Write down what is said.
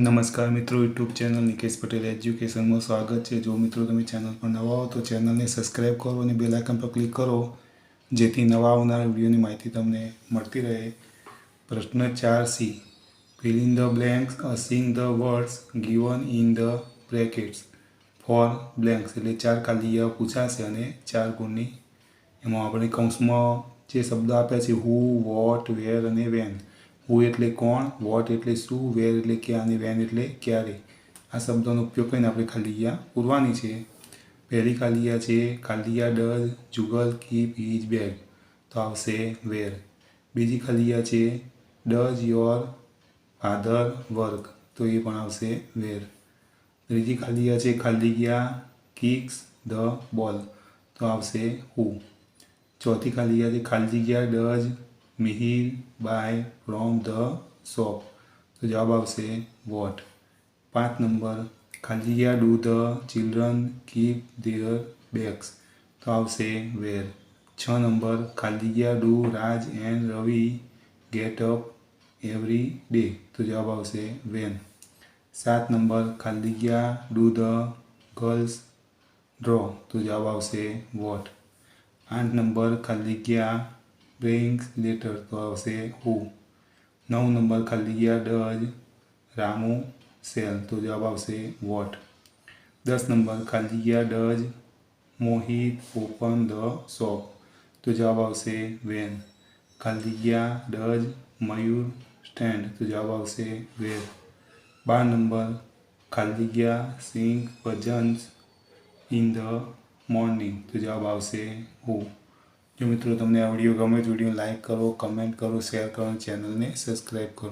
नमस्कार मित्रों, YouTube channel Nikesh Patel education में स्वागत है। जो मित्रों તમે चैनल पर नवा हो तो चैनल ने सब्सक्राइब करो और बेल आइकन पर क्लिक करो जेथी नवा आवनारा विडियोनी माहिती तमने मळती रहे। प्रश्न 4C, fill in the blanks sing the words given in the brackets for blanks એટલે 4 ખાલી પૂછાશે અને 4 ગુણની એમાં આપણે કૌંસમાં જે શબ્દ આપ્યા છે who, what, where અને when। who એટલે કોણ, what એટલે શું, where એટલે ક્યાં અને when એટલે ક્યારે। આ શબ્દોનો ઉપયોગ કરીને આપણે ખાલી પૂરવાની છે। પહેલી ખાલી છે ખાલી does Jugal keep his bag, તો આવશે વેર। બીજી ખાલી છે ડઝ યોર ફાધર વર્ક, તો એ પણ આવશે વેર। ત્રીજી ખાલી છે ખાલી કિક્સ ધ બોલ, તો આવશે હુ। ચોથી ખાલી છે ખાલી does Mihir buy from the shop, તો જવાબ આવશે વોટ। 5 નંબર ખાલી do the children keep there bags, તો આવશે વેર। 6 નંબર ખાલી do Raj and Ravi get up every day, તો જવાબ આવશે વેન। 7 નંબર ખાલી ડુ ધ ગર્લ્સ ડ્રો, તો જવાબ આવશે વોટ। 8 નંબર ખાલી બ્રિંગ્સ લેટર, તો આવશે હુ। 9 નંબર ખાલી ડઝ રામુ સેલ, તો જવાબ આવશે વોટ। 10 નંબર ખાલી does Mohit open the shop, તો જવાબ આવશે વેન। ખાલી ડઝ મયુર સ્ટેન્ડ, તો જવાબ આવશે વેર। 12 નંબર ખાલી સિંગ ભજન્સ ઇન ધ મોર્નિંગ, તો જવાબ આવશે હુ। જો મિત્રો તમને આ વિડીયો ગમે તો વિડીયો લાઇક કરો, કમેન્ટ કરો, શેર કરો અને ચેનલને સબસ્ક્રાઈબ કરો।